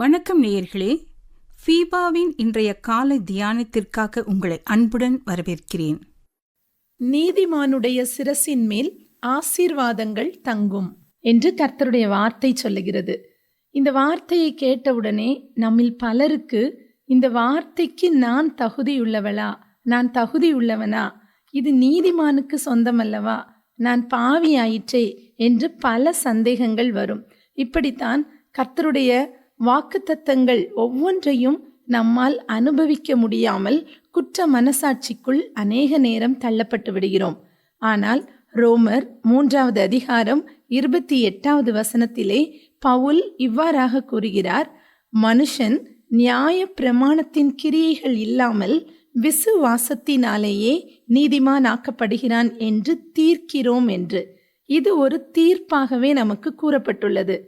வணக்கம் நேயர்களே, ஃபீபாவின் இன்றைய காலை தியானத்திற்காக உங்களை அன்புடன் வரவேற்கிறேன். நீதிமானுடைய சிரசின் மேல் ஆசீர்வாதங்கள் தங்கும் என்று கர்த்தருடைய வார்த்தை சொல்லுகிறது. இந்த வார்த்தையை கேட்டவுடனே நம்மில் பலருக்கு இந்த வார்த்தைக்கு நான் தகுதியுள்ளவளா, நான் தகுதியுள்ளவனா, இது நீதிமானுக்கு சொந்தமல்லவா, நான் பாவி ஆயிற்றே என்று பல சந்தேகங்கள் வரும். இப்படித்தான் கர்த்தருடைய வாக்குத்தத்தங்கள் ஒவ்வொன்றையும் நம்மால் அனுபவிக்க முடியாமல் குற்ற மனசாட்சிக்குள் அநேக நேரம் தள்ளப்பட்டு விடுகிறோம். ஆனால் ரோமர் 3வது அதிகாரம் 28வது வசனத்திலே பவுல் இவ்வாறாக கூறுகிறார், மனுஷன் நியாய பிரமாணத்தின் கிரியைகள் இல்லாமல் விசுவாசத்தினாலேயே நீதிமானாக்கப்படுகிறான் என்று தீர்க்கிறோம் என்று. இது ஒரு தீர்ப்பாகவே நமக்கு கூறப்பட்டுள்ளது.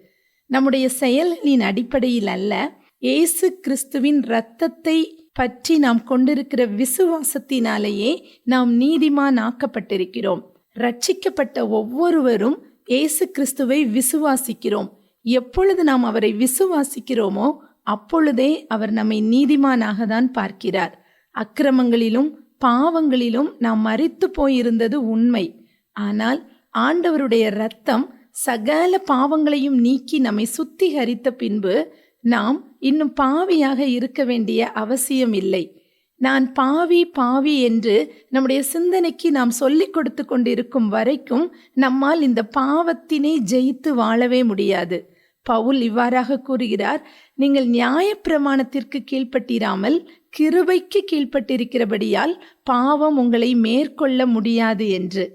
நம்முடைய செயல்களின் அடிப்படையில் அல்ல, இயேசு கிறிஸ்துவின் இரத்தத்தை பற்றி நாம் கொண்டிருக்கிற விசுவாசத்தினாலேயே நாம் நீதிமான் ஆக்கப்பட்டிருக்கிறோம். ரட்சிக்கப்பட்ட ஒவ்வொருவரும் இயேசு கிறிஸ்துவை விசுவாசிக்கிறோம். எப்பொழுது நாம் அவரை விசுவாசிக்கிறோமோ அப்பொழுதே அவர் நம்மை நீதிமானாக தான் பார்க்கிறார். அக்கிரமங்களிலும் பாவங்களிலும் நாம் மரித்து போயிருந்தது உண்மை. ஆனால் ஆண்டவருடைய இரத்தம் சகல பாவங்களையும் நீக்கி நம்மை சுத்திகரித்த பின்பு நாம் இன்னும் பாவியாக இருக்க வேண்டிய அவசியம் இல்லை. நான் பாவி பாவி என்று நம்முடைய சிந்தனைக்கு நாம் சொல்லிக் கொடுத்து கொண்டிருக்கும் வரைக்கும் நம்மால் இந்த பாவத்தினை ஜெயித்து வாழவே முடியாது. பவுல் இவ்வாறாக கூறுகிறார், நீங்கள் நியாயப்பிரமாணத்திற்கு கீழ்ப்பட்டிராமல் கிருபைக்கு கீழ்ப்பட்டிருக்கிறபடியால் பாவம் உங்களை மேற்கொள்ள முடியாது என்று.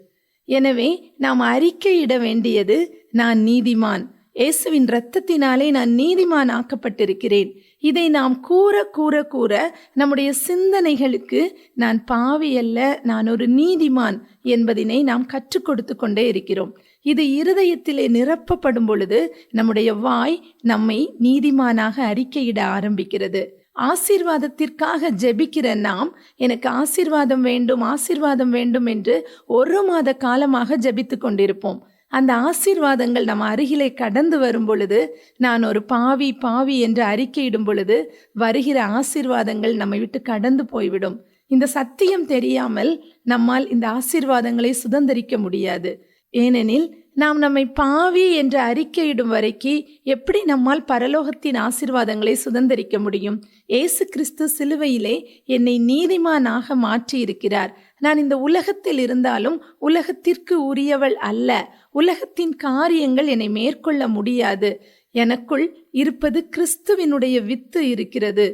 எனவே நாம் அறிக்கையிட வேண்டியது, நான் நீதிமான், இயேசுவின் இரத்தத்தினாலே நான் நீதிமான் ஆக்கப்பட்டிருக்கிறேன். இதை நாம் கூற கூற கூற நம்முடைய சிந்தனைகளுக்கு நான் பாவி அல்ல, நான் ஒரு நீதிமான் என்பதினை நாம் கற்றுக் கொடுத்து கொண்டே இருக்கிறோம். இது இருதயத்திலே நிரப்பப்படும் பொழுது நம்முடைய வாய் நம்மை நீதிமானாக அறிக்கையிட ஆரம்பிக்கிறது. ஆசீர்வாதத்திற்காக ஜெபிக்கிற நாம், எனக்கு ஆசீர்வாதம் வேண்டும் ஆசீர்வாதம் வேண்டும் என்று 1 மாத காலமாக ஜெபித்து கொண்டிருப்போம். அந்த ஆசீர்வாதங்கள் நம்ம அருகிலே கடந்து வரும் பொழுது, நான் ஒரு பாவி பாவி என்று அறிக்கையிடும் பொழுது வருகிற ஆசீர்வாதங்கள் நம்மை விட்டு கடந்து போய்விடும். இந்த சத்தியம் தெரியாமல் நம்மால் இந்த ஆசீர்வாதங்களை சுதந்திரிக்க முடியாது. ஏனெனில் நாம் நம்மை பாவி என்று அறிக்கையிடும் வரைக்கு எப்படி நம்மால் பரலோகத்தின் ஆசீர்வாதங்களை சுதந்திரிக்க முடியும்? இயேசு கிறிஸ்து சிலுவையிலே என்னை நீதிமானாக மாற்றி இருக்கிறார். நான் இந்த உலகத்தில் இருந்தாலும் உலகத்திற்கு உரியவள் அல்ல. உலகத்தின் காரியங்கள் என்னை மேற்கொள்ள முடியாது. எனக்குள் இருப்பது கிறிஸ்துவினுடைய வித்து இருக்கிறது.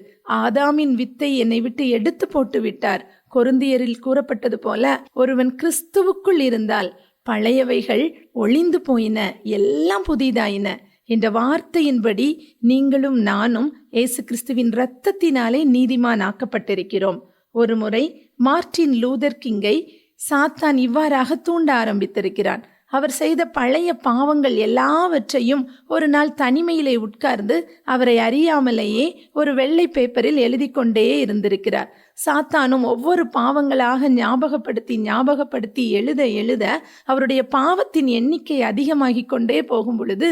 ஆதாமின் வித்தை என்னை விட்டு எடுத்து போட்டு விட்டார். கொரிந்தியரில் கூறப்பட்டது போல, ஒருவன் கிறிஸ்துவுக்குள் இருந்தால் பழையவைகள் ஒளிந்து போயின, எல்லாம் புதிதாயின என்ற வார்த்தையின்படி நீங்களும் நானும் இயேசு கிறிஸ்துவின் இரத்தத்தினாலே நீதிமான் ஆக்கப்பட்டிருக்கிறோம். ஒரு முறை மார்ட்டின் லூதர் கிங்கை சாத்தான் இவ்வாறாக தூண்ட ஆரம்பித்திருக்கிறான். அவர் செய்த பழைய பாவங்கள் எல்லாவற்றையும் ஒரு நாள் தனிமையிலே உட்கார்ந்து அவரை அறியாமலேயே ஒரு வெள்ளை பேப்பரில் எழுதி கொண்டே இருந்திருக்கிறார். சாத்தானும் ஒவ்வொரு பாவங்களாக ஞாபகப்படுத்தி எழுத எழுத அவருடைய பாவத்தின் எண்ணிக்கை அதிகமாகி கொண்டே போகும் பொழுது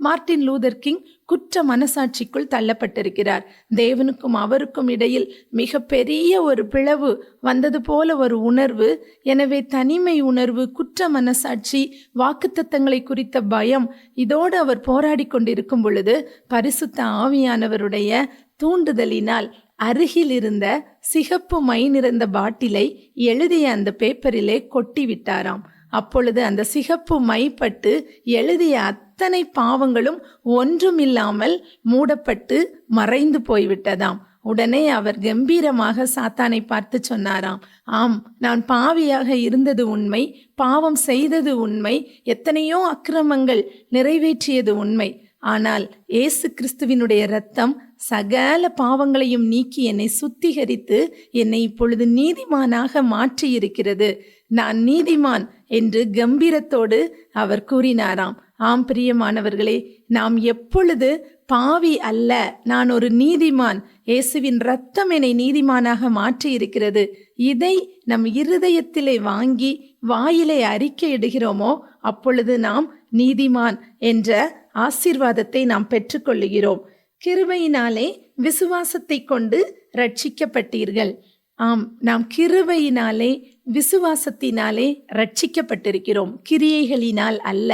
மார்ட்டின் லூதர் கிங் குற்ற மனசாட்சிக்குள் தள்ளப்பட்டிருக்கிறார். தேவனுக்கும் அவருக்கும் இடையில் மிக பெரிய ஒரு பிளவு வந்தது போல ஒரு உணர்வு. எனவே தனிமை உணர்வு, குற்ற மனசாட்சி, வாக்குத்தத்தங்களை குறித்த பயம், இதோடு அவர் போராடி கொண்டிருக்கும் பொழுது பரிசுத்த ஆவியானவருடைய தூண்டுதலினால் அருகில் இருந்த சிகப்பு மை நிறைந்த பாட்டிலை எழுதிய அந்த பேப்பரிலே கொட்டி விட்டாராம். அப்பொழுது அந்த சிகப்பு மைப்பட்டு எழுதிய அத்தனை பாவங்களும் ஒன்றுமில்லாமல் மூடப்பட்டு மறைந்து போய்விட்டதாம். உடனே அவர் கம்பீரமாக சாத்தானை பார்த்து சொன்னாராம், ஆம், நான் பாவியாக இருந்தது உண்மை, பாவம் செய்தது உண்மை, எத்தனையோ அக்கிரமங்கள் நிறைவேற்றியது உண்மை. ஆனால் இயேசு கிறிஸ்துவினுடைய இரத்தம் சகல பாவங்களையும் நீக்கி என்னை சுத்திகரித்து என்னை இப்பொழுது நீதிமானாக மாற்றி இருக்கிறது. நான் நீதிமான் என்று கம்பீரத்தோடு அவர் கூறினாராம். ஆம் பிரியமானவர்களே, நாம் எப்பொழுது பாவி அல்ல, நான் ஒரு நீதிமான், இயேசுவின் இரத்தம் என்னை நீதிமானாக மாற்றி இருக்கிறது, இதை நம் இருதயத்திலே வாங்கி வாயிலே அறிக்கையிடுகிறோமோ அப்பொழுது நாம் நீதிமான் என்ற ஆசீர்வாதத்தை நாம் பெற்றுக்கொள்ளுகிறோம். கிருபையினாலே விசுவாசத்தை கொண்டு ரட்சிக்கப்பட்டீர்கள். ஆம், நாம் கிருபையினாலே விசுவாசத்தினாலே ரட்சிக்கப்பட்டிருக்கிறோம், கிரியைகளினால் அல்ல.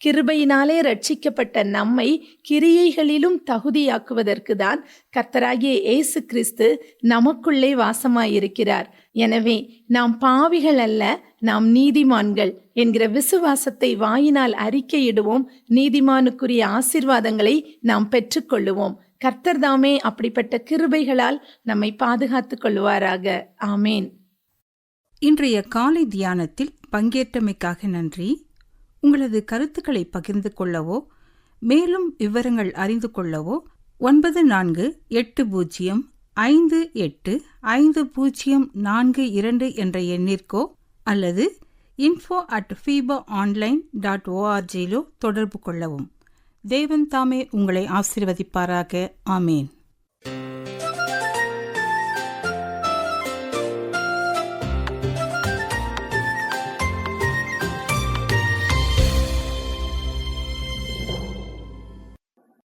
கிருபையினாலே ரட்சிக்கப்பட்ட நம்மை கிரியைகளிலும் தகுதியாக்குவதற்கு தான் கர்த்தராகிய இயேசு கிறிஸ்து நமக்குள்ளே வாசமாயிருக்கிறார். எனவே நாம் பாவிகள் அல்ல, நாம் நீதிமான்கள் என்கிற விசுவாசத்தை வாயினால் அறிக்கையிடுவோம். நீதிமானுக்குரிய ஆசீர்வாதங்களை நாம் பெற்றுக்கொள்ளுவோம். கர்த்தர் தாமே அப்படிப்பட்ட கிருபைகளால் நம்மை பாதுகாத்துக் கொள்வாராக. ஆமேன். இன்றைய காலை தியானத்தில் பங்கேற்றமைக்காக நன்றி. உங்களது கருத்துக்களை பகிர்ந்து கொள்ளவோ மேலும் விவரங்கள் அறிந்து கொள்ளவோ 9458585042 என்ற எண்ணிற்கோ அல்லது info@fibaonline.org தொடர்பு கொள்ளவும். தேவன் தாமே உங்களை ஆசீர்வதிப்பாராக. ஆமேன்.